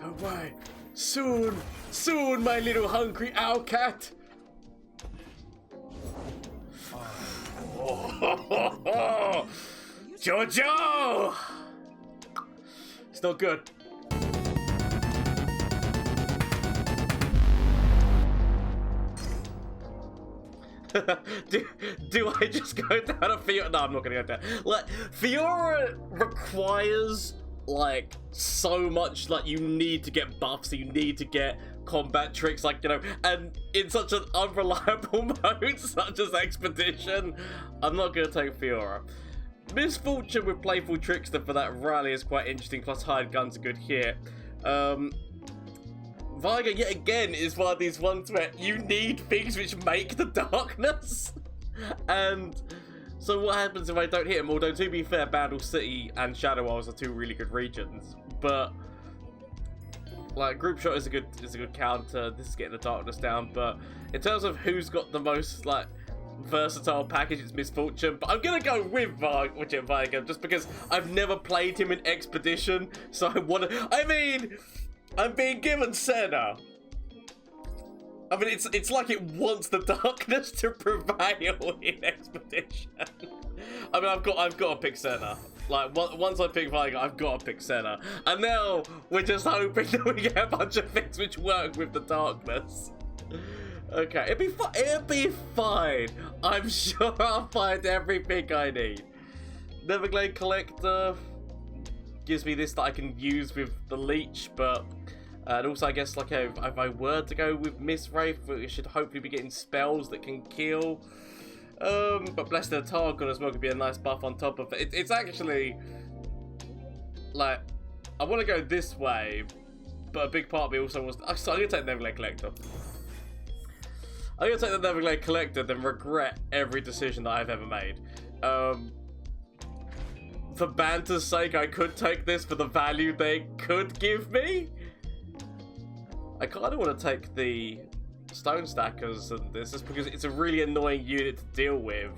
away. Soon, soon, my little hungry owl cat. Oh, Jojo! It's not good. do I just go down a Fiora? No, I'm not gonna go down. Like, Fiora requires like so much. Like, you need to get buffs, you need to get combat tricks, like, you know, and in such an unreliable mode such as Expedition, I'm not gonna take Fiora. Misfortune with Playful Trickster for that rally is quite interesting, plus hired gun's a good hit. Veigar, yet again, is one of these ones where you need things which make the darkness. And so what happens if I don't hit him? Although, to be fair, Bandle City and Shadow Isles are two really good regions. But, like, Group Shot is a good counter. This is getting the darkness down. But in terms of who's got the most, like, versatile package, it's Misfortune. But I'm going to go with Veigar, just because I've never played him in Expedition. So I want to... I mean... I'm being given Senna. I mean, it's like it wants the darkness to prevail in Expedition. I mean, I've got to pick Senna. Like, once I pick Veigar, I've got to pick Senna. And now we're just hoping that we get a bunch of things which work with the darkness. Okay, it'll be fine. I'm sure I'll find everything I need. Neverglade Collector gives me this that I can use with the leech, but and also I guess like if I were to go with Miss Wraith, we should hopefully be getting spells that can kill. But Blessed of the Targon as well could be a nice buff on top of it. It's actually like I want to go this way, but a big part of me also wants. So I'm gonna take the Neverglade Collector. I'm gonna take the Neverglade Collector, then regret every decision that I've ever made. For banter's sake, I could take this for the value they could give me. I kind of want to take the Stone Stackers and this, just because it's a really annoying unit to deal with.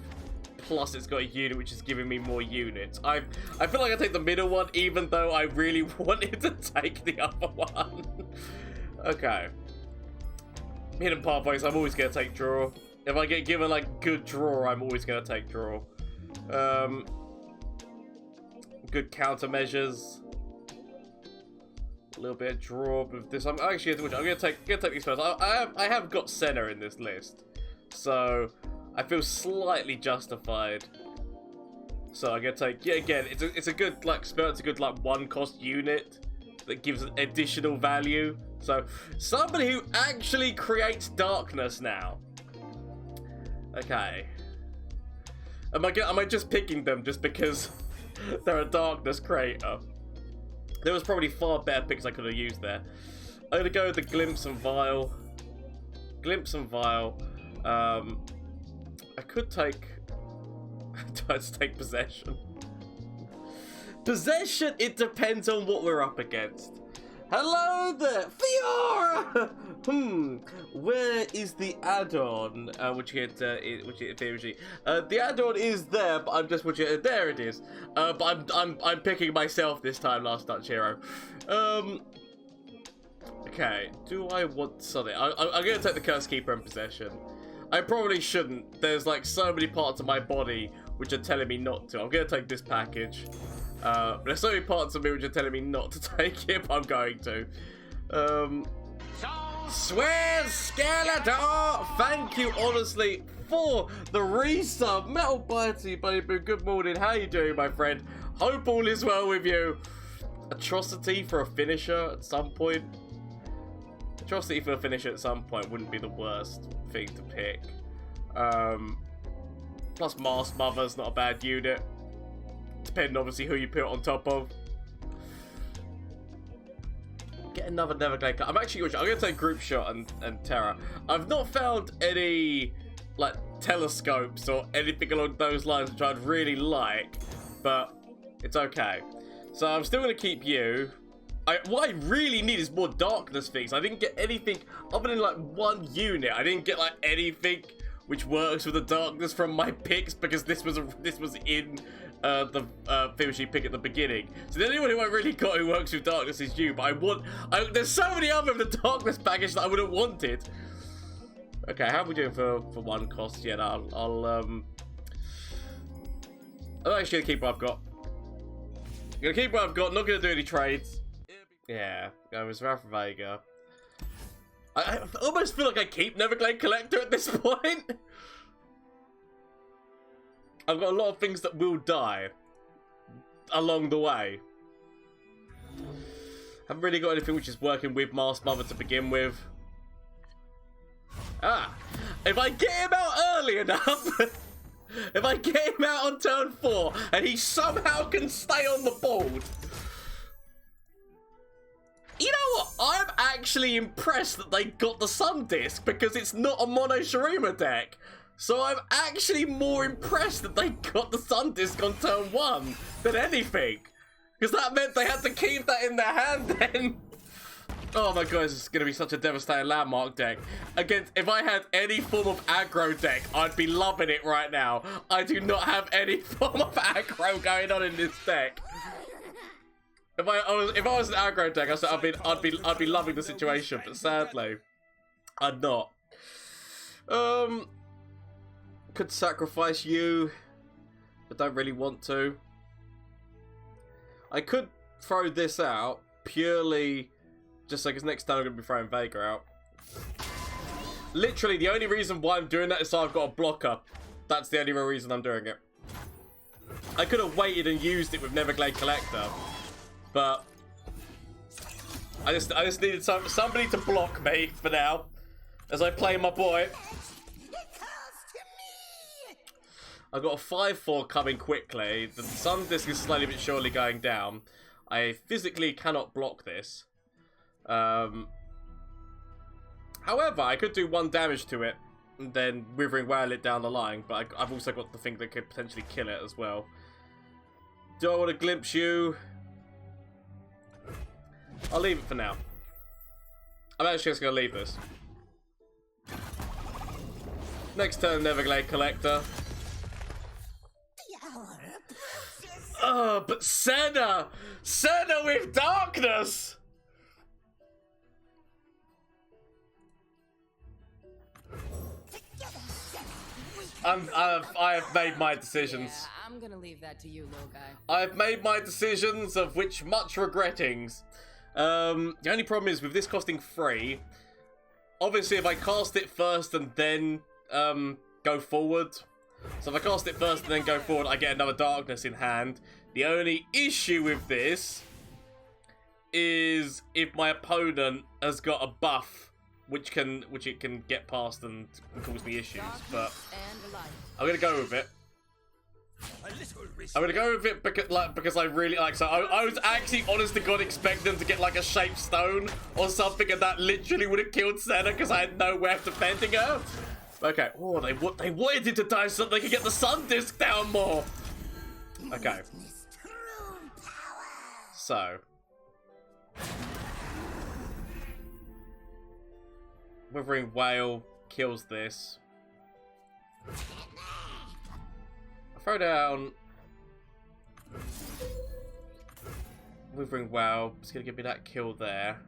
Plus, it's got a unit which is giving me more units. I feel like I take the middle one, even though I really wanted to take the other one. Okay. Hidden Pathways, I'm always going to take Draw. If I get given, like, good Draw, I'm always going to take Draw. Good countermeasures. A little bit of draw with this. I'm actually I'm gonna take these first. I have got Senna in this list, so I feel slightly justified. So I'm gonna take, yeah, again, it's a good like spell. It's a good like one cost unit that gives additional value. So somebody who actually creates darkness now. Okay. Am I just picking them just because they're a darkness creator? There was probably far better picks I could have used there. I'm gonna go with the Glimpse and Vial. Glimpse and Vial. I could take... Let's take Possession. Possession, it depends on what we're up against. Hello there, Fiora! Where is the add-on? Which you get theory. The add-on is there, but I'm just watching it. There it is. But I'm picking myself this time. Last touch hero. Okay. Do I want something? I'm gonna take the Curse Keeper in Possession. I probably shouldn't. There's like so many parts of my body which are telling me not to. I'm gonna take this package. There's so many parts of me which are telling me not to take it, but I'm going to. Swear Skeletor! Thank you, honestly, for the resub. MetalBiter, buddy boo, good morning. How you doing, my friend? Hope all is well with you. Atrocity for a finisher at some point. Atrocity for a finisher at some point wouldn't be the worst thing to pick. Plus Masked Mother's not a bad unit. Depending, obviously, who you put it on top of. Get another Neverglade. I'm going to take Group Shot and Terror. I've not found any, like, telescopes or anything along those lines which I'd really like, but it's okay. So I'm still going to keep you. What I really need is more darkness things. I didn't get anything other than, like, one unit. I didn't get, like, anything which works with the darkness from my picks, because this was in things you pick at the beginning. So the only one who I really got who works with darkness is you, but there's so many other of the darkness package that I would have wanted. Okay, how are we doing for one cost? Yeah, I'm actually gonna keep what I've got. I'm gonna keep what I've got, not gonna do any trades. Yeah, I was Ralph Veigar. I almost feel like I keep Neverglade Collector at this point. I've got a lot of things that will die along the way. Haven't really got anything which is working with Masked Mother to begin with. Ah, if I get him out early enough, if I get him out on turn 4 and he somehow can stay on the board. You know what? I'm actually impressed that they got the Sun Disc because it's not a mono Shurima deck. So I'm actually more impressed that they got the Sun Disc on turn 1 than anything. Because that meant they had to keep that in their hand then. Oh my god, this is going to be such a devastating landmark deck. Against, if I had any form of aggro deck, I'd be loving it right now. I do not have any form of aggro going on in this deck. If I was an aggro deck, I'd be loving the situation, but sadly, I'm not. Could sacrifice you, but don't really want to. I could throw this out purely just like, because next time I'm going to be throwing Veigar out. Literally, the only reason why I'm doing that is so I've got a blocker. That's the only real reason I'm doing it. I could have waited and used it with Neverglade Collector, but I just needed somebody to block me for now as I play my boy. I've got a 5-4 coming quickly. The Sun Disc is slowly but surely going down. I physically cannot block this. However, I could do 1 damage to it and then Withering Wail it down the line, but I've also got the thing that could potentially kill it as well. Do I want to glimpse you? I'll leave it for now. I'm actually just going to leave this. Next turn, Neverglade Collector. Oh, but Senna! Senna with darkness! I have made my decisions. Yeah, I'm gonna leave that to you, little guy. I've made my decisions, of which much regrettings. The only problem is with this costing 3, obviously if I cast it first and then go forward, so if I cast it first and then go forward, I get another darkness in hand. The only issue with this is if my opponent has got a buff which it can get past and cause me issues, but I'm gonna go with it. I'm gonna go with it because I really like. So I was actually, honest to God, expecting them to get like a shaped stone or something, and that literally would have killed Senna because I had no way of defending her. Okay. Oh, they wanted it to die so they could get the Sun Disc down more. Okay. So. Withering Wail kills this. I throw down Withering Wail. It's gonna give me that kill there.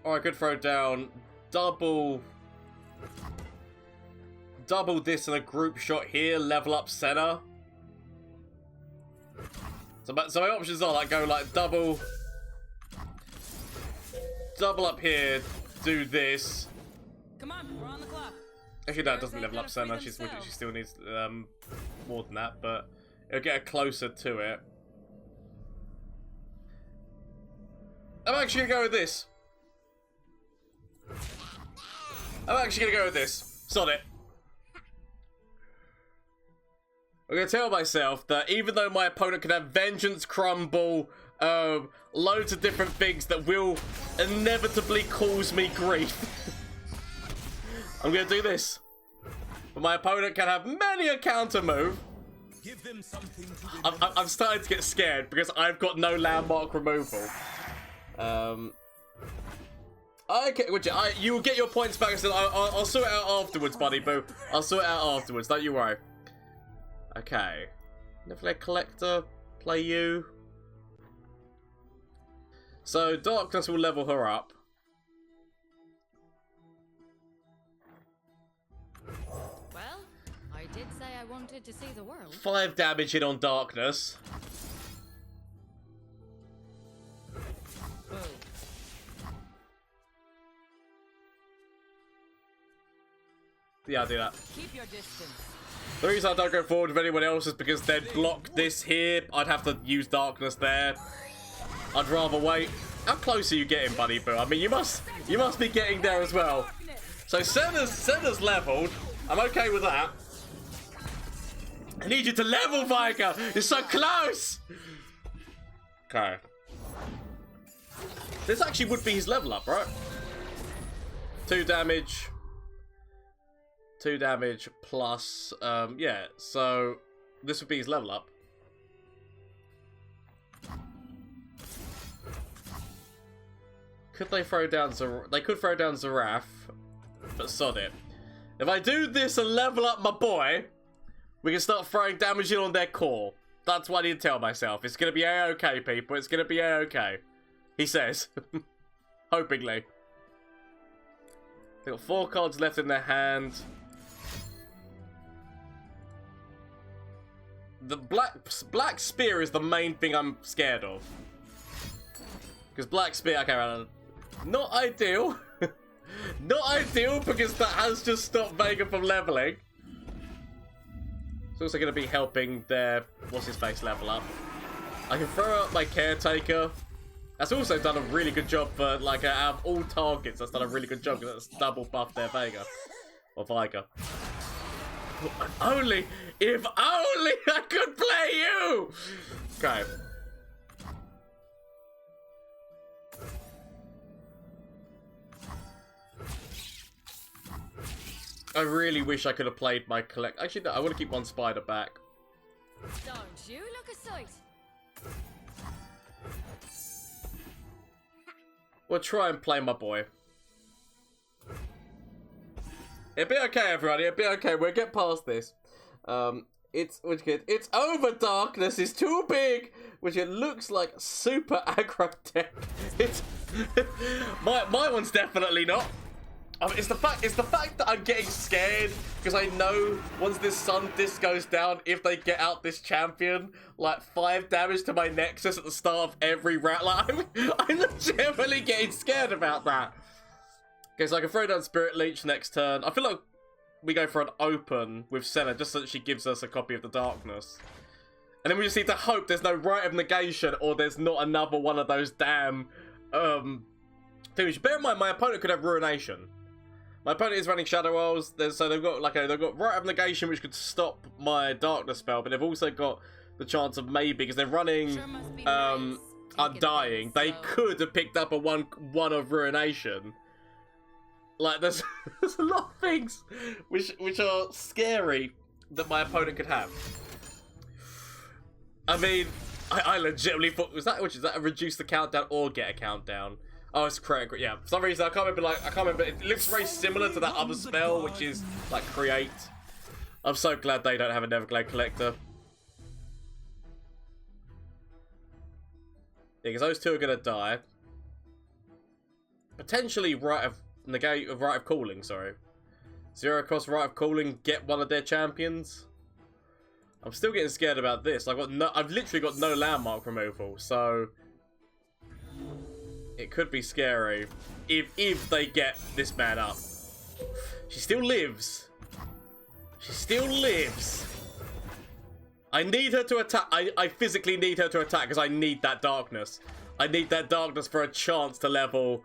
Or I could throw down double this and a group shot here, level up Senna. So my options are like go like double up here, do this. Come on, we're on the clock. Actually, that doesn't level up Senna. She still needs more than that, but it'll get her closer to it. I'm actually gonna go with this. Sod it. I'm gonna tell myself that even though my opponent can have Vengeance, Crumble, loads of different things that will inevitably cause me grief, I'm gonna do this. But my opponent can have many a counter move. Give them something to I'm starting to get scared because I've got no landmark removal. Okay, you will get your points back. So I'll sort it out afterwards, buddy boo. I'll sort it out afterwards. Don't you worry. Okay. Never collector. Play you. So Darkness will level her up. Well, I did say I wanted to see the world. 5 damage in on Darkness. Boo. Yeah, I'll do that. Keep your distance. The reason I don't go forward with anyone else is because they'd block this here. I'd have to use Darkness there. I'd rather wait. How close are you getting, buddy boo? I mean, you must be getting there as well. So Senna's leveled. I'm okay with that. I need you to level, Veigar. You're so close. Okay. This actually would be his level up, right? 2 damage. 2 damage plus, yeah, so this would be his level up. Could they throw down they could throw down Zaraf, but sod it. If I do this and level up my boy, we can start throwing damage in on their core. That's what I need to tell myself. It's gonna be A-okay, people. It's gonna be A-okay. He says. Hopingly. They've got 4 cards left in their hand. The Black Spear is the main thing I'm scared of. Because Black Spear, okay, right, not ideal. Not ideal because that has just stopped Veigar from leveling. It's also going to be helping their, what's-his-face, level up. I can throw out my Caretaker. That's also done a really good job for, like, out of all targets, that's done a really good job because that's double buffed their Veigar. Or Veigar. If only I could play you! Okay. I really wish I could have played my collect. Actually, no, I want to keep one spider back. Don't you look a sight? We'll try and play my boy. It'll be okay, everybody. It'll be okay. We'll get past this. It's over. Darkness is too big, which it looks like super aggro deck. It's my one's definitely not. It's the fact that I'm getting scared because I know once this sun disc goes down, if they get out this champion, like 5 damage to my Nexus at the start of every round. Like I'm legitimately getting scared about that. Okay, so I can throw down Spirit Leech next turn. I feel like we go for an open with Senna just so that she gives us a copy of the Darkness. And then we just need to hope there's no Rite of Negation or there's not another one of those damn things. Bear in mind, my opponent could have Ruination. My opponent is running Shadow Isles, so they've got they've got Rite of Negation, which could stop my Darkness spell, but they've also got the chance of maybe because they're running Undying. They could have picked up a one of Ruination. Like there's a lot of things which are scary that my opponent could have. I mean, I legitimately thought is that a reduce the countdown or get a countdown? Oh, it's create. Yeah, for some reason I can't remember. It looks very similar to that other spell, which is like create. I'm so glad they don't have a Neverglade Collector. Yeah, because those two are gonna die. Potentially Rite of Calling, sorry. 0 cost Rite of Calling, get one of their champions. I'm still getting scared about this. I've literally got no landmark removal, so it could be scary if they get this man up. She still lives. She still lives. I need her to attack. I physically need her to attack because I need that Darkness. I need that Darkness for a chance to level.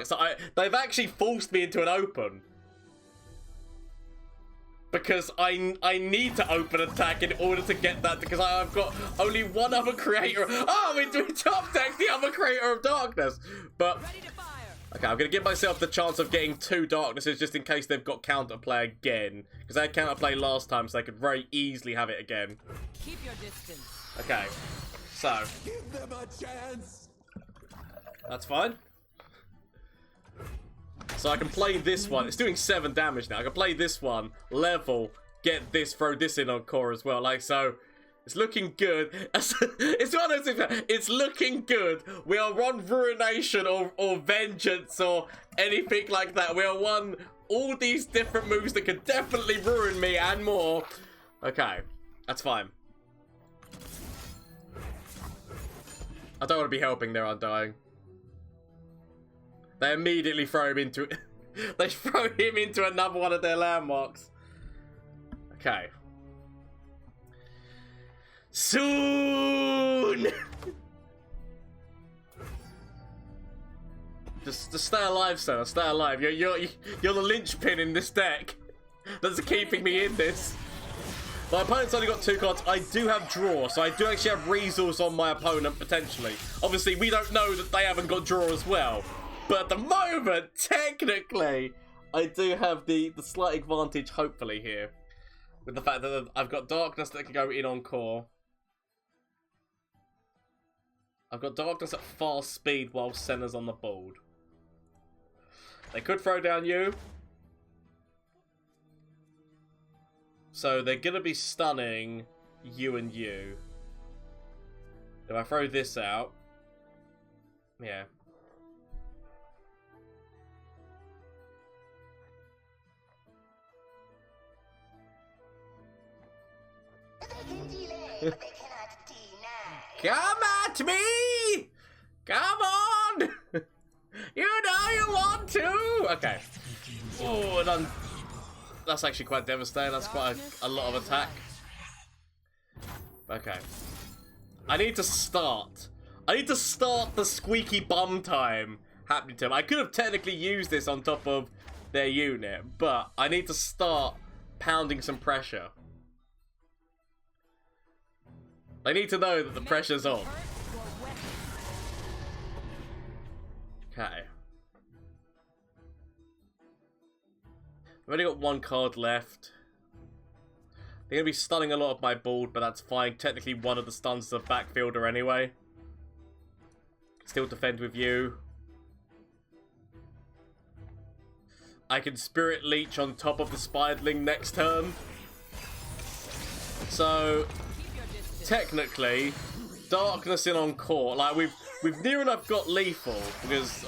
So they've actually forced me into an open. Because I need to open attack in order to get that, because I've got only one other creator. Oh, we top deck the other creator of Darkness. But okay, I'm gonna give myself the chance of getting 2 Darknesses just in case they've got counterplay again. Because they had counterplay last time, so they could very easily have it again. Keep your distance. Okay, so Give them a chance. that's fine. So I can play this one. It's doing 7 damage now. I can play this one, level, get this, throw this in on core as well. Like, so it's looking good. It's one of those things. It's looking good. We are on Ruination or Vengeance or anything like that. We are on all these different moves that could definitely ruin me and more. Okay, that's fine. I don't want to be helping their Undying. They immediately throw him into it. They throw him into another one of their landmarks. Okay. Soon! Just stay alive, Senna. Stay alive. You're the linchpin in this deck that's keeping me in this. My opponent's only got 2 cards. I do have draw, so I do actually have resource on my opponent, potentially. Obviously, we don't know that they haven't got draw as well. But at the moment, technically, I do have the slight advantage, hopefully, here. With the fact that I've got Darkness that can go in on core. I've got Darkness at fast speed while Senna's on the board. They could throw down you. So they're going to be stunning you and you. If I throw this out... Yeah. Come at me! Come on! You know you want to! Okay. Oh, and that's actually quite devastating. That's quite a lot of attack. Okay. I need to start. I need to start the squeaky bum time happening to him. I could have technically used this on top of their unit, but I need to start pounding some pressure. I need to know that the pressure's on. Okay. I've only got 1 card left. They're going to be stunning a lot of my board, but that's fine. Technically, one of the stuns is a backfielder anyway. Still defend with you. I can Spirit Leech on top of the Spiderling next turn. So... technically, Darkness in on core. Like we've near enough got lethal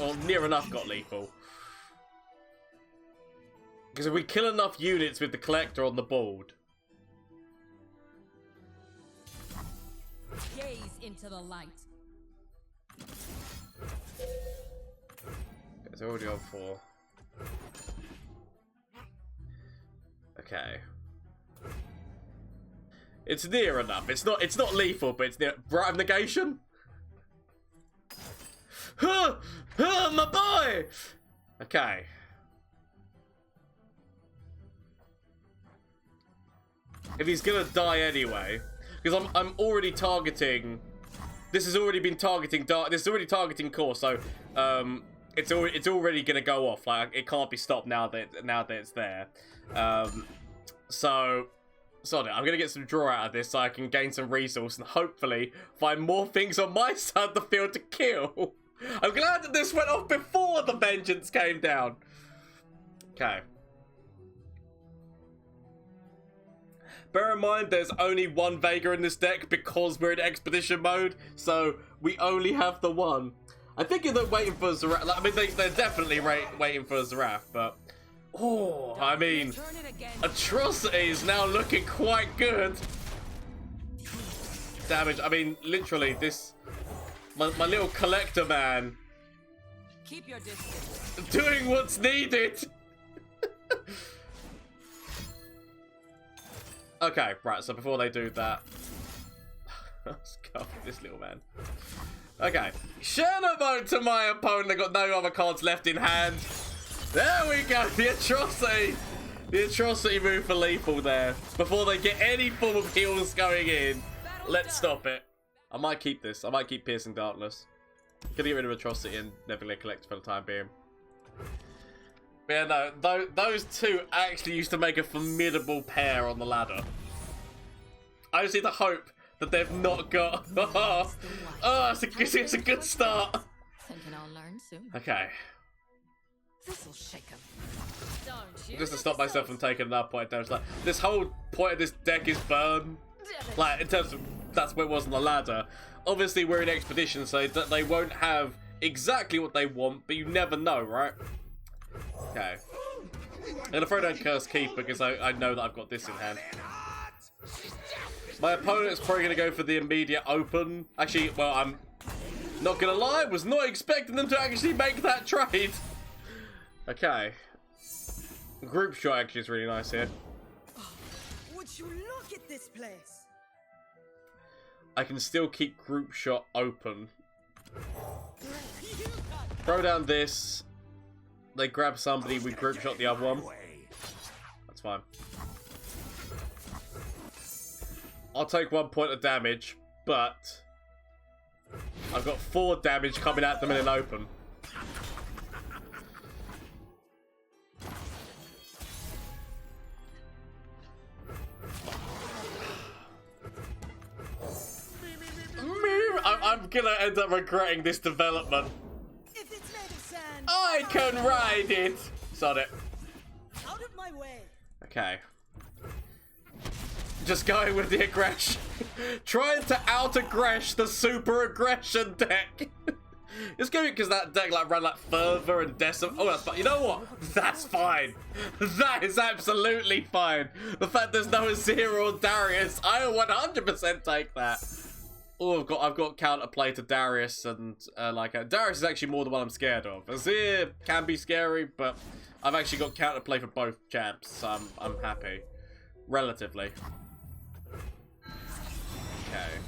or near enough got lethal. Because if we kill enough units with the collector on the board. Gaze into the light. It's already on 4. Okay. It's near enough. It's not lethal, but it's near. Bright of Negation. Huh, my boy. Okay. If he's gonna die anyway, because I'm already targeting. This has already been targeting dark. This is already targeting core, so it's already gonna go off. Like it can't be stopped now that it's there. So. Sorry, I'm going to get some draw out of this so I can gain some resource and hopefully find more things on my side of the field to kill. I'm glad that this went off before the vengeance came down. Okay. Bear in mind, there's only 1 Veigar in this deck because we're in expedition mode, so we only have the 1. I think they're waiting for Zaraf. I mean, they're definitely waiting for Zaraf, but... oh, I mean, Atrocity is now looking quite good. Damage, I mean, literally, this... My little collector man... Keep your distance. Doing what's needed! Okay, right, so before they do that... let's go with this little man. Okay, Shadow mode to my opponent. They've got no other cards left in hand. There we go, the Atrocity! The Atrocity move for lethal there. Before they get any form of heals going in. Let's stop it. I might keep this. I might keep Piercing Darkness. Gonna get rid of Atrocity and never let collect for the time being. But yeah, no, those two actually used to make a formidable pair on the ladder. I just need to hope that they've not got... oh, it's a good start. Something I'll learn soon. Okay. This'll shake him. Don't you? Just to stop myself from taking another point of damage. Like, this whole point of this deck is burn. Like, in terms of, that's what it was on the ladder. Obviously, we're in Expedition, so that they won't have exactly what they want, but you never know, right? Okay. I'm gonna throw down Curse Keep because I know that I've got this in hand. My opponent's probably gonna go for the immediate open. Actually, well, I'm not gonna lie, was not expecting them to actually make that trade. Okay. Group shot actually is really nice here. Would you look at this place? I can still keep group shot open. Throw down this. They grab somebody, we group shot the other one. That's fine. I'll take 1 point of damage, but I've got 4 damage coming at them in an open. I'm gonna end up regretting this development. If it's made of sand, I can ride it! Sod it. out of my way. Okay. Just going with the aggression. Trying to out-aggress the super aggression deck. It's good because that deck like ran like further and decim. Oh, that's fine. You know what? That's fine. That is absolutely fine. The fact there's no Azir or Darius, I will 100% take that. Oh, I've got counterplay to Darius, and Darius is actually more the one I'm scared of. Azir can be scary, but I've actually got counterplay for both champs, so I'm happy, relatively. Okay,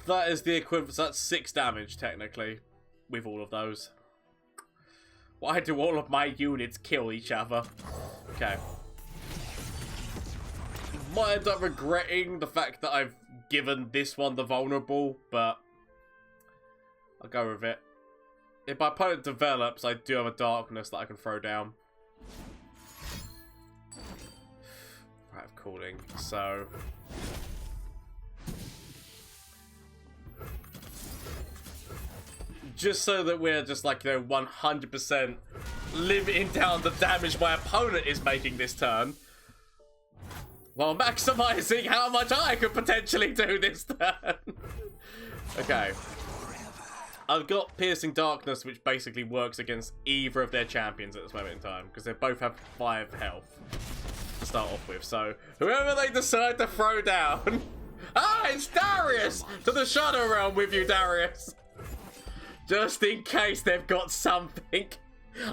that is the equivalent. So that's 6 damage technically, with all of those. Why do all of my units kill each other? Okay. Might end up regretting the fact that I've given this one the vulnerable, but I'll go with it. If my opponent develops, I do have a darkness that I can throw down. I have cooling, so just so that we're just like, you know, 100% limiting down the damage my opponent is making this turn, while maximizing how much I could potentially do this turn. Okay. I've got Piercing Darkness, which basically works against either of their champions at this moment in time, because they both have 5 health to start off with. So, whoever they decide to throw down... Ah, it's Darius! To the Shadow Realm with you, Darius! Just in case they've got something.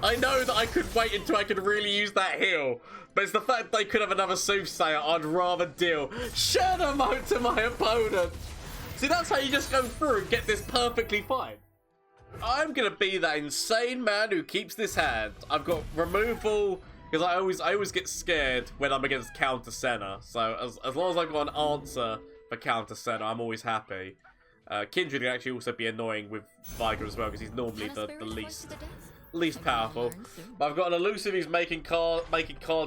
I know that I could wait until I could really use that heal, but it's the fact they could have another Soothsayer I'd rather deal Shadow Mode to my opponent. See, that's how you just go through and get this perfectly fine. I'm gonna be that insane man who keeps this hand. I've got removal, because I always get scared when I'm against counter Senna. So as long as I've got an answer for counter Senna, I'm always happy. Kindred can actually also be annoying with Veigar as well, because he's normally the least powerful. But I've got an elusive who's making cards,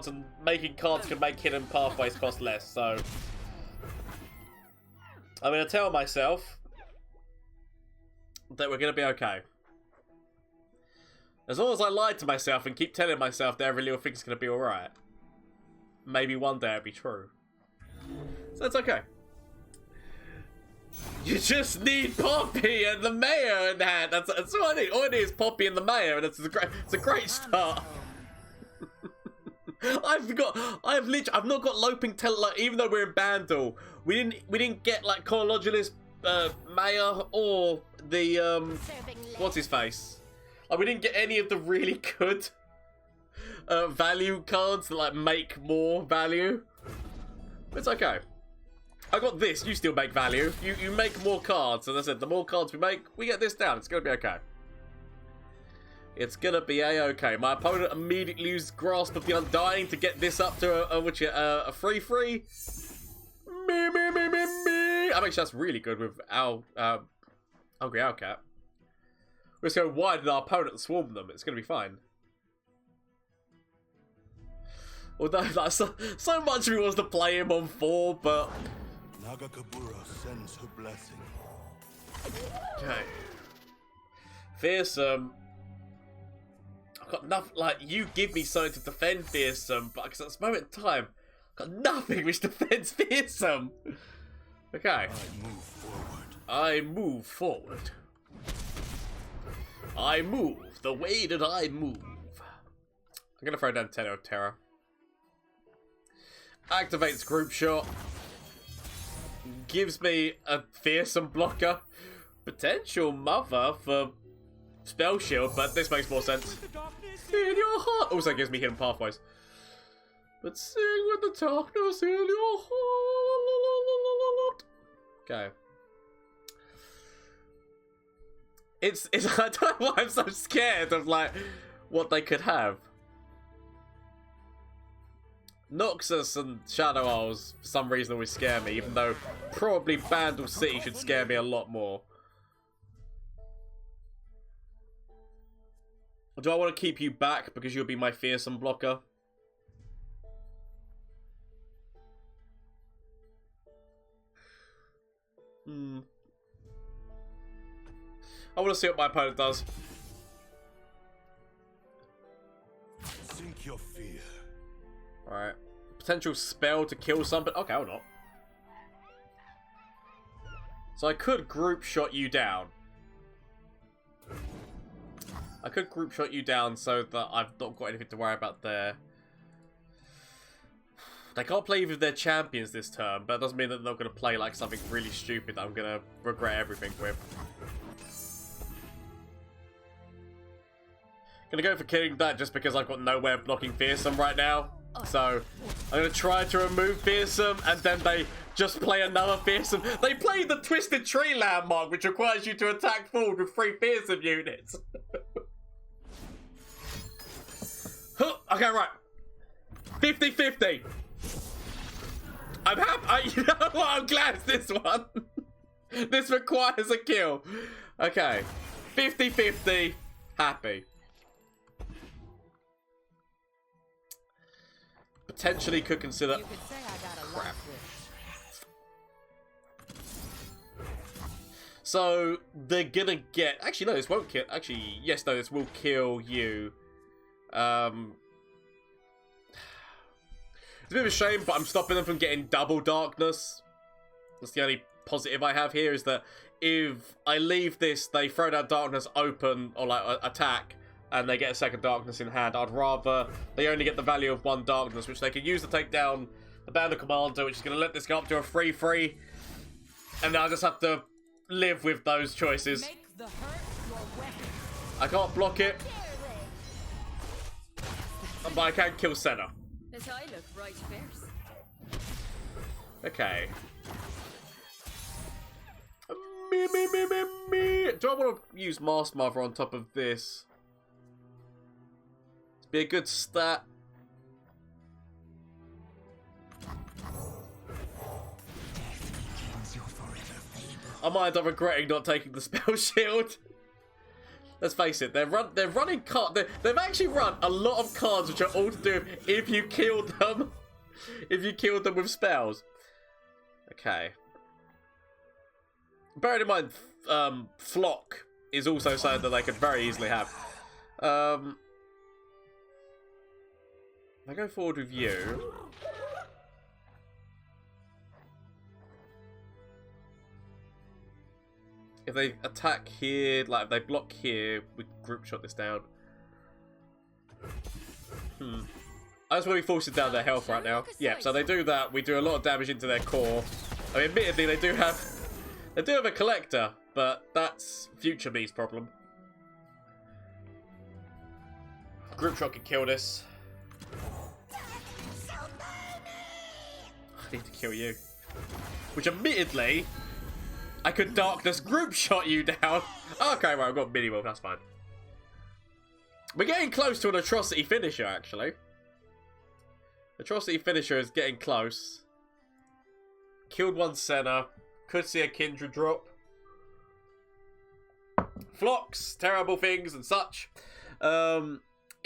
and making cards can make hidden pathways cost less. So I'm gonna tell myself that we're gonna be okay. As long as I lie to myself and keep telling myself that every little thing's gonna be alright, maybe one day it'll be true. So that's okay. You just need Poppy and the mayor in that. That's what I need. All I need is Poppy and the mayor, and it's a great start. I've not got Loping like, even though we're in Bandle, we didn't get like Chronologist mayor or the what's his face. Like, we didn't get any of the really good value cards that like make more value. But it's okay. I got this, you still make value. You make more cards, as I said, the more cards we make, we get this down. It's gonna be okay. It's gonna be a-okay. My opponent immediately used Grasp of the Undying to get this up to a 3-3. Me. I mean, that's really good with Hungry Owlcat. We're just going wide and our opponent swarm them. It's gonna be fine. Although like, so much of me wants to play him on 4, but Nagakabura sends her blessing. okay. Fearsome. I've got nothing, like, you give me something to defend Fearsome, but because at this moment in time, I've got nothing which defends Fearsome. Okay. I move forward. I move the way that I move. I'm gonna throw down Tenor of Terror. Activates Group Shot. Gives me a Fearsome blocker. Potential Mother for Spell Shield, but this makes more sense. In your heart. Also gives me Hidden Pathways. But sing with the darkness in your heart. Okay. It's I don't know why I'm so scared of like what they could have. Noxus and Shadow Isles for some reason always scare me, even though probably Bandle City should scare me a lot more. Do I want to keep you back because you'll be my Fearsome blocker? I want to see what my opponent does. Sink your fear. Alright. Potential spell to kill something. Okay, or not. So I could group shot you down. I could group shot you down so that I've not got anything to worry about there. They can't play with their champions this turn, but that doesn't mean that they're not going to play like something really stupid that I'm going to regret everything with. Gonna go for killing that just because I've got no way of blocking Fearsome right now. So I'm gonna try to remove Fearsome and then they just play another Fearsome. They play the Twisted Tree landmark, which requires you to attack forward with 3 Fearsome units. Okay, right. 50-50. I'm happy. You know what? I'm glad it's this one. This requires a kill. Okay. 50-50. Happy. Potentially could consider. You could say I got a Crap. lot. So they're gonna get. Actually, no, this won't kill. Actually, yes, no, this will kill you. It's a bit of a shame, but I'm stopping them from getting double darkness. That's the only positive I have here, is that if I leave this, they throw that darkness open or like attack, and they get a second darkness in hand. I'd rather they only get the value of 1 darkness, which they can use to take down the Bandle Commander, which is going to let this go up to a 3-3. And then I just have to live with those choices. Make the hurt your weapon. I can't block it, but I can kill Senna. As I look right fierce. Okay. Me. Do I want to use Mask Mother on top of this? It'd be a good stat. I might end up regretting not taking the spell shield. Let's face it, they're running cards. They've actually run a lot of cards which are all to do with if you kill them. If you kill them with spells. Okay. Bearing in mind, Flock is also something that they could very easily have. I go forward with you. If they attack here, like if they block here, we group shot this down. I just want to be forcing down their health right now. Yeah, so they do that. We do a lot of damage into their core. I mean, admittedly, they do have a collector, but that's future me's problem. Group shot can kill this. I need to kill you. Which, admittedly, I could darkness group shot you down. Okay, right, I've got mini wolf. That's fine. We're getting close to an atrocity finisher, actually. Atrocity finisher is getting close. Killed 1 Senna. Could see a Kindred drop. Flocks, terrible things and such.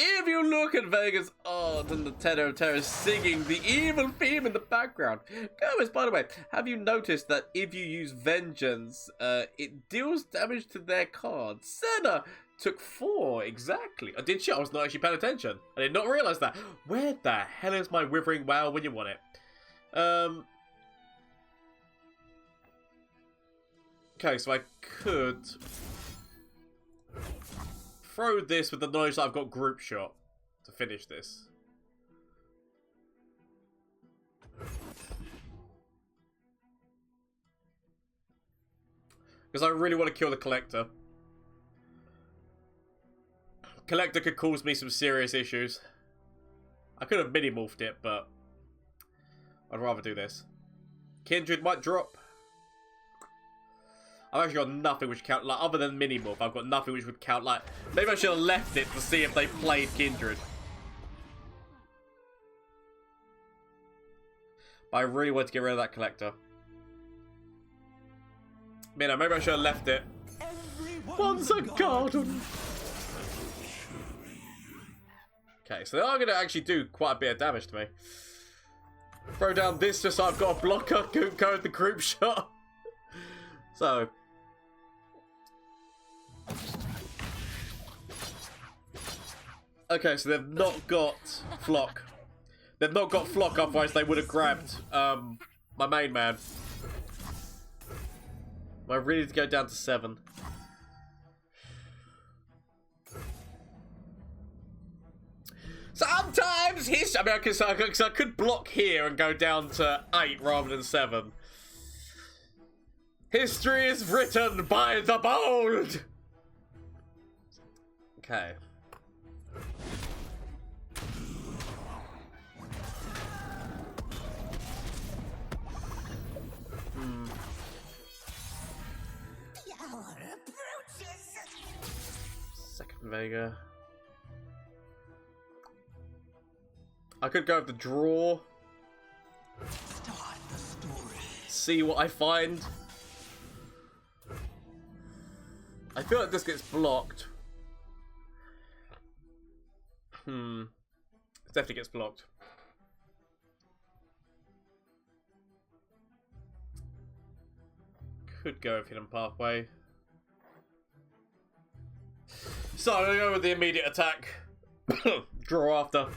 If you look at Veigar's art and the tenor of terror singing the evil theme in the background. Gomez, by the way, have you noticed that if you use Vengeance, it deals damage to their cards? Senna, took 4, exactly. I did shit, I was not actually paying attention. I did not realise that. Where the hell is my Withering Wow when you want it? Okay, so I could throw this with the knowledge that I've got Group Shot to finish this. Because I really want to kill the Collector. Collector could cause me some serious issues. I could have mini-morphed it, but I'd rather do this. Kindred might drop. I've actually got nothing which count, like, other than mini-morph, I've got nothing which would count, like, maybe I should have left it to see if they played Kindred. But I really want to get rid of that Collector. You know, maybe I should have left it. Once a garden. Okay, so they are going to actually do quite a bit of damage to me. Throw down this just so I've got a blocker, go with the Group Shot. So. Okay, so they've not got Flock. They've not got Flock, otherwise they would have grabbed my main man. I really need to go down to 7. Sometimes I mean, I could block here and go down to 8 rather than 7. History is written by the bold. Okay. Second Veigar. I could go with the draw. See what I find. I feel like this gets blocked. It definitely gets blocked. Could go with Hidden Pathway. So I'm gonna go with the immediate attack. Draw after.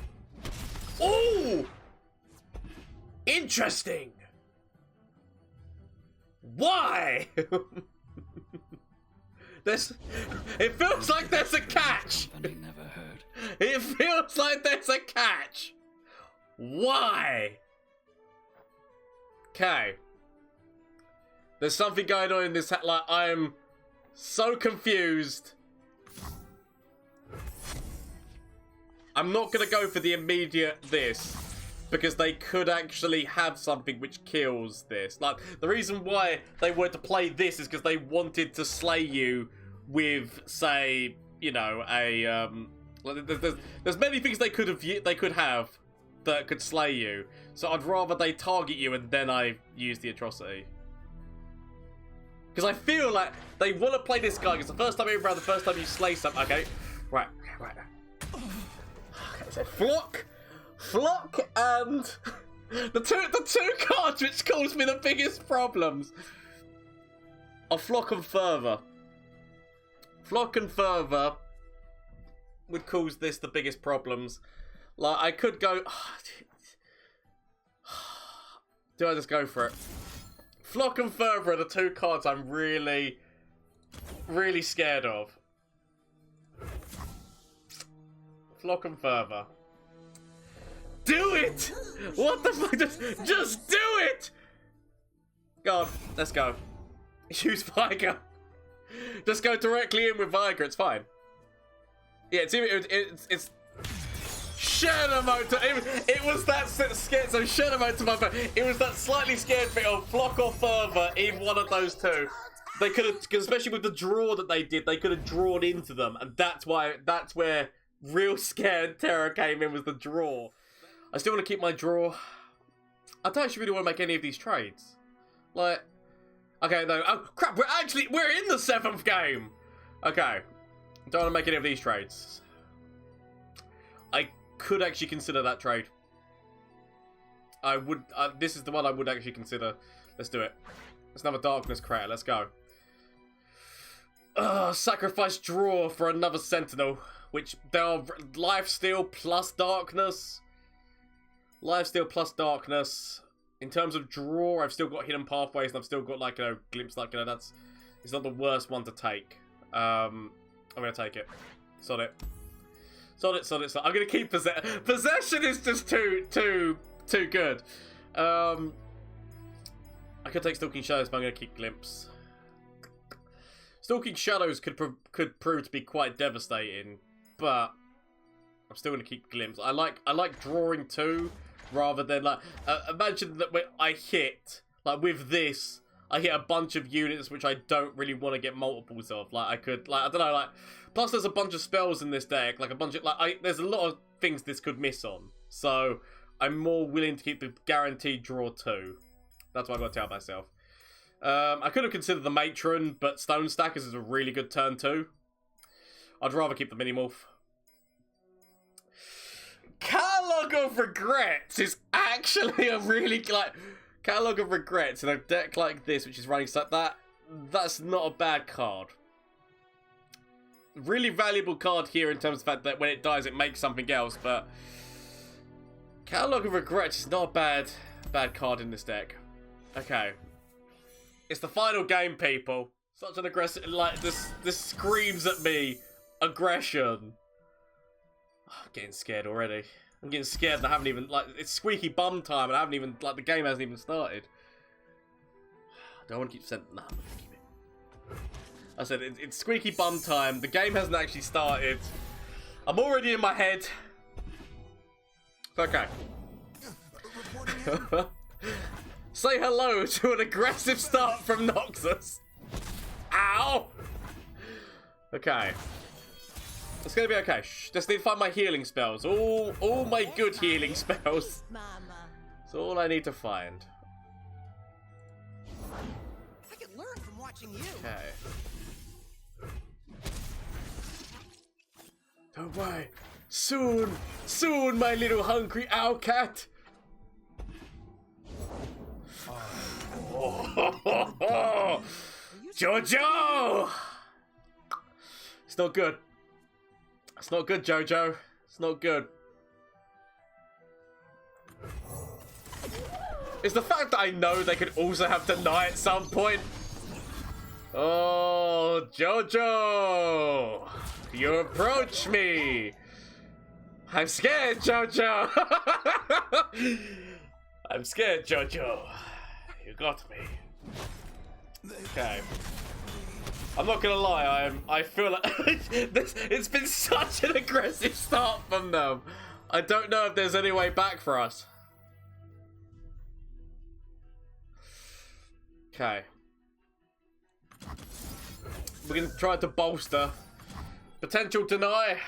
Ooh! Interesting! Why? It feels like there's a catch! Never heard. It feels like there's a catch! Why? Okay. There's something going on in this, like, I'm so confused. I'm not going to go for the immediate this, because they could actually have something which kills this. Like, the reason why they were to play this is because they wanted to slay you with, say, you know, a, there's many things they could have that could slay you. So I'd rather they target you and then I use the atrocity. Because I feel like they want to play this guy, because the first time around, the first time you slay something, okay, right. So Flock, and the two cards which cause me the biggest problems are Flock and Fervor. Flock and Fervor would cause this the biggest problems. Like, I could go. Do I just go for it? Flock and Fervor are the two cards I'm really, really scared of. Flock and Fervor. Do it! What the fuck? Just do it! Go on, let's go. Use Veigar. Just go directly in with Veigar, it's fine. Yeah, it's Shadow Motor. It was that scared, so Shadow Motor, it was that slightly scared bit of Flock or Fervor, either one of those two. They could have, especially with the draw that they did, they could have drawn into them, and that's where real scared terror came in, was the draw. I still want to keep my draw. I don't actually really want to make any of these trades. Like, okay, no. Oh, crap, we're in the 7th game. Okay. Don't want to make any of these trades. I could actually consider that trade. I would, this is the one I would actually consider. Let's do it. It's another Darkness Crater, let's go. Sacrifice draw for another Sentinel, which there are lifesteal plus darkness. Lifesteal plus darkness. In terms of draw, I've still got hidden pathways, and I've still got like a glimpse, like that's. It's not the worst one to take. I'm gonna take it. Sod it. Sod it. Sod it. I'm gonna keep possession. Is just too good. I could take Stalking Shadows, but I'm gonna keep Glimpse. Stalking Shadows could prove to be quite devastating, but I'm still gonna keep Glimpse. I like drawing too, rather than like imagine that when I hit like with this. I hit a bunch of units which I don't really want to get multiples of. Like I could, like I don't know, like plus there's a bunch of spells in this deck, like a bunch of there's a lot of things this could miss on. So I'm more willing to keep the guaranteed draw 2. That's what I've got to tell myself. I could have considered the Matron, but Stone Stackers is a really good turn too. I'd rather keep the Minimorph. Catalogue of Regrets is actually a really like. Catalogue of Regrets in a deck like this, which is running like that, that's not a bad card. Really valuable card here in terms of the fact that when it dies, it makes something else, but Catalogue of Regrets is not a bad card in this deck. Okay. It's the final game, people. Such an aggressive, like, this screams at me aggression. I'm getting scared already. I'm getting scared and I haven't even, like, it's squeaky bum time and I haven't even, like, the game hasn't even started. Do I want to keep sending? Nah, I'm going to keep it. I said, it's squeaky bum time. The game hasn't actually started. I'm already in my head. Okay. Say hello to an aggressive start from Noxus. Ow! Okay. It's gonna be okay. Shh. Just need to find my healing spells. All my good healing spells. That's all I need to find. I can learn from watching you. Okay. Don't worry. Soon, my little hungry owl cat. Oh, Jojo! It's not good. It's not good, Jojo. It's not good. It's the fact that I know they could also have Deny at some point. Oh, Jojo! You approach me! I'm scared, Jojo! I'm scared, Jojo. You got me. Okay. I'm not gonna lie, I feel like it's been such an aggressive start from them. I don't know if there's any way back for us. Okay. We're gonna try to bolster. Potential Deny.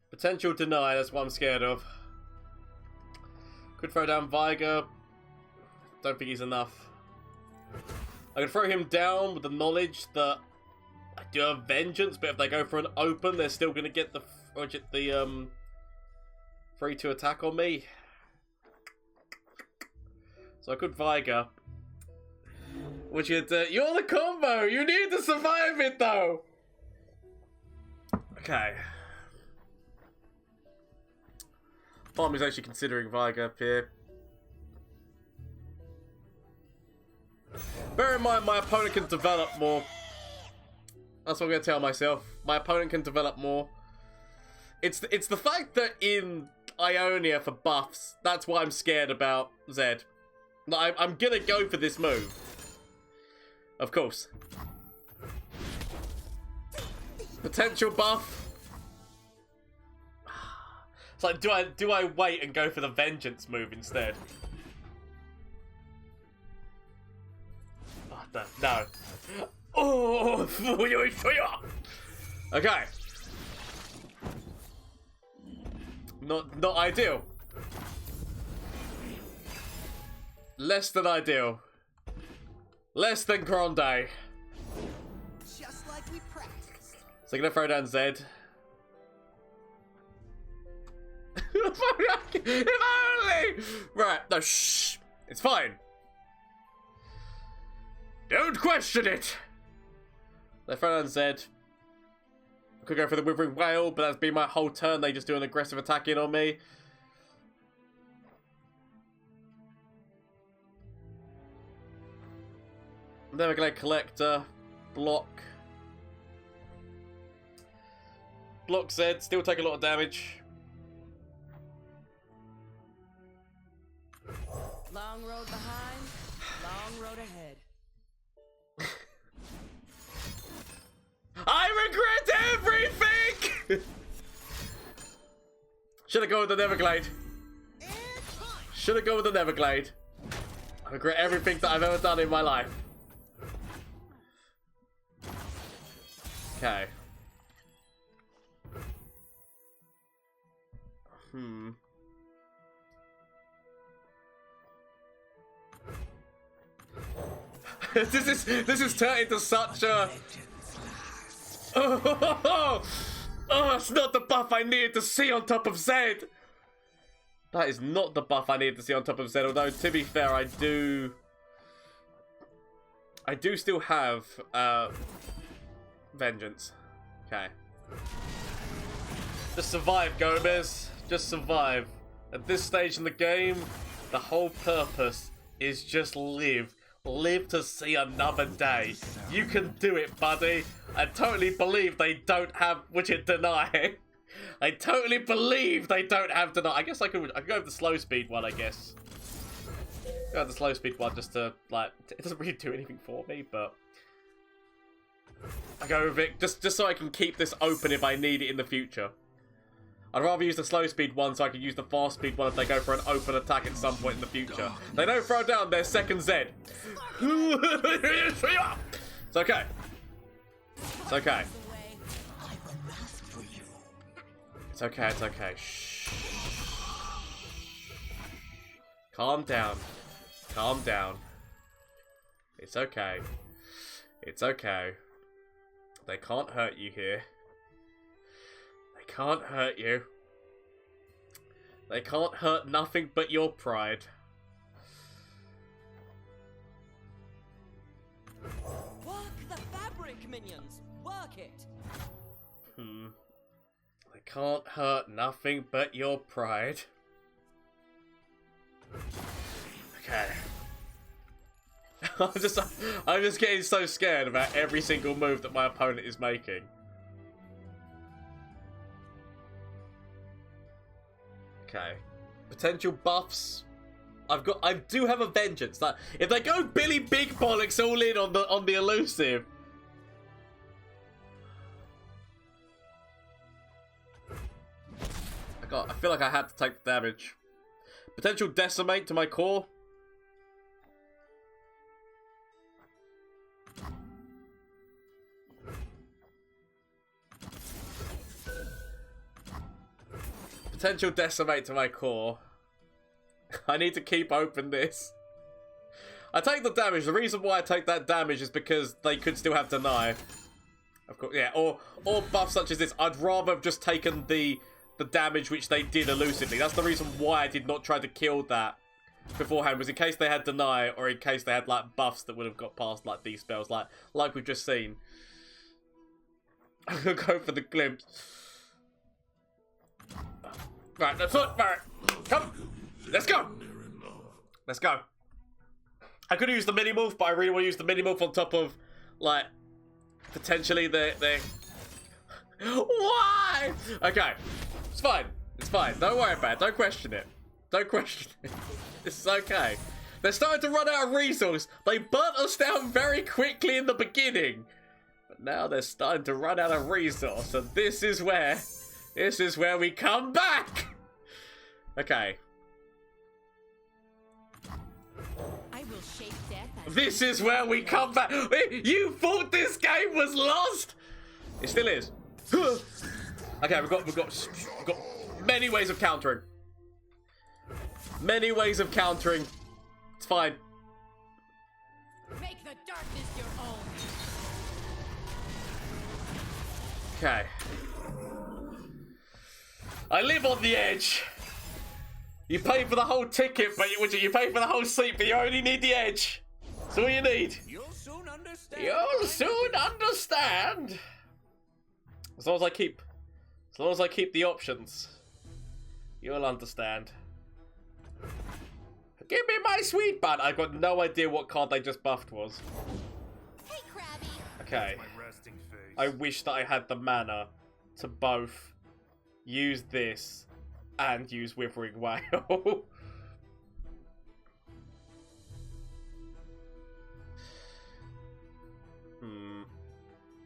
Potential Deny, that's what I'm scared of. Could throw down Veigar. Don't think he's enough. I could throw him down with the knowledge that I do have Vengeance, but if they go for an open, they're still going to get the free to attack on me. So I could Veigar. Which you're the combo! You need to survive it, though! Okay. Part of me is actually considering Veigar up here. Bear in mind, my opponent can develop more. That's what I'm going to tell myself. My opponent can develop more. It's the fact that in Ionia for buffs, that's why I'm scared about Zed. I'm going to go for this move. Of course. Potential buff. It's like, do I wait and go for the Vengeance move instead? No. Oh, okay. Not ideal. Less than ideal. Less than Grande. Just like we practiced. So I'm gonna throw down Zed. If only! Right, no, shh. It's fine. Don't question it! They throw down Zed. I could go for the Withering Whale, but that's been my whole turn. They just do an aggressive attack in on me. Then we're going to Collector. Block. Block Zed. Still take a lot of damage. Long road behind, long road ahead. I regret everything! Should have gone with the Neverglade. Should have gone with the Neverglade. I regret everything that I've ever done in my life. Okay. This is turned into such a... Oh, it's not the buff I needed to see on top of Zed. That is not the buff I needed to see on top of Zed. Although, to be fair, I do still have Vengeance. Okay. Just survive, Gomez. Just survive. At this stage in the game, the whole purpose is just live. Live to see another day. You can do it, buddy. I totally believe they don't have Widget Deny. I totally believe they don't have Deny. I guess I could go with the slow speed one, I guess. Go with the slow speed one just to, like, it doesn't really do anything for me, but I go with it just so I can keep this open if I need it in the future. I'd rather use the slow speed one so I can use the fast speed one if they go for an open attack at some point in the future. They don't throw down their second Zed. It's okay. It's okay. It's okay, it's okay. Shh. Calm down. Calm down. It's okay. It's okay. They can't hurt you here. They can't hurt you. They can't hurt nothing but your pride. Work the fabric, minions. Work it. They can't hurt nothing but your pride. Okay. I'm just getting so scared about every single move that my opponent is making. Okay. Potential buffs. I do have a Vengeance. Like, if they go Billy Big Bollocks all in on the elusive. I feel like I had to take the damage. Potential Decimate to my core. Potential Decimate to my core. I need to keep open this. I take the damage. The reason why I take that damage is because they could still have Deny. Of course, yeah. Or buffs such as this. I'd rather have just taken the damage which they did elusively. That's the reason why I did not try to kill that beforehand, was in case they had Deny, or in case they had like buffs that would have got past like these spells, like we've just seen. I'm gonna go for the glimpse. Right, that's it. Right, come. Let's go. Let's go. I could use the mini move, but I really want to use the mini move on top of, like, potentially the. Why? Okay, it's fine. It's fine. Don't worry about it. Don't question it. Don't question it. It's okay. They're starting to run out of resource. They burnt us down very quickly in the beginning, but now they're starting to run out of resource, and this is where we come back. Okay. I will shake death. This is where we come back. You thought this game was lost? It still is. Okay, we've got many ways of countering. Many ways of countering. It's fine. Make the darkness your own. Okay. I live on the edge. You pay for the whole ticket, but you pay for the whole seat, but you only need the edge. That's all you need. You'll soon You'll soon understand. As long as I keep the options, you'll understand. Give me my sweet bud. I've got no idea what card they just buffed was. Hey, Krabby. Okay. My resting face. I wish that I had the mana to both use this and use Withering Whale.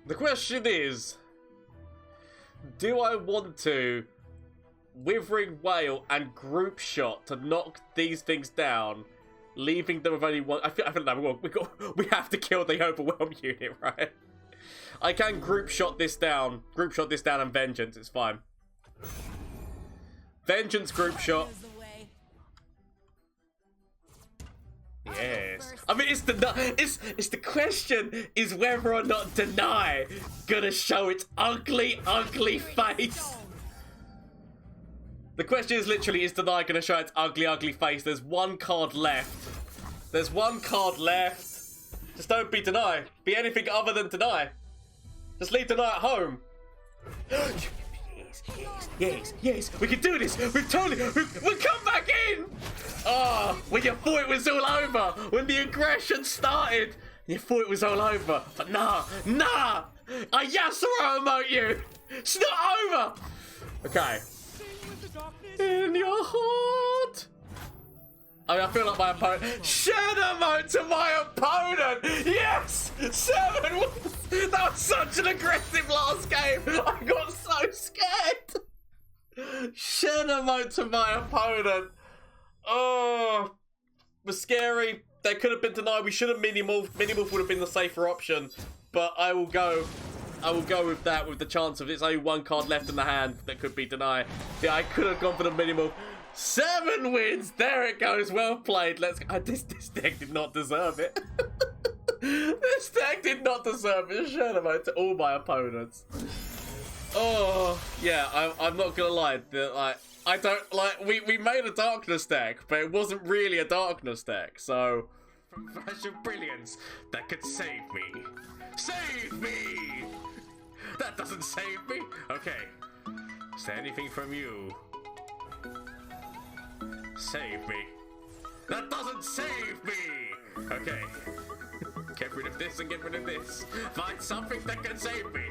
The question is, do I want to Withering Whale and Group Shot to knock these things down, leaving them with only one? I feel like we have to kill the Overwhelm unit, right? I can Group Shot this down and Vengeance, it's fine. Vengeance, Group Shot. Yes. I mean, it's the question is whether or not Deny gonna show its ugly, ugly face. The question is literally, is Deny gonna show its ugly, ugly face? There's one card left. There's one card left. Just don't be Deny. Be anything other than Deny. Just leave Deny at home. Yes, we can do this. We'll come back in. Oh, when you thought it was all over, when the aggression started, you thought it was all over. But nah, I Yasuo emote you. It's not over. Okay. In your heart. I feel like my opponent. Shed emote to my opponent. Yes, 7. That was such an aggressive last game. I got so scared. Shed emote to my opponent. Oh, was scary. They could have been denied. We should have mini-morphed. Mini-morph would have been the safer option. But I will go with that, with the chance of it's only one card left in the hand that could be denied. Yeah, I could have gone for the mini-morph. 7 wins. There it goes. Well played. Let's go. This deck did not deserve it. This deck did not deserve it. Shed emote to all my opponents. Oh, yeah, I'm not gonna lie. I don't like. We made a darkness deck, but it wasn't really a darkness deck. So, from Flash of Brilliance, that could save me. Save me! That doesn't save me. Okay. Is there anything from you? Save me. That doesn't save me. Okay. Get rid of this and get rid of this. Find something that can save me.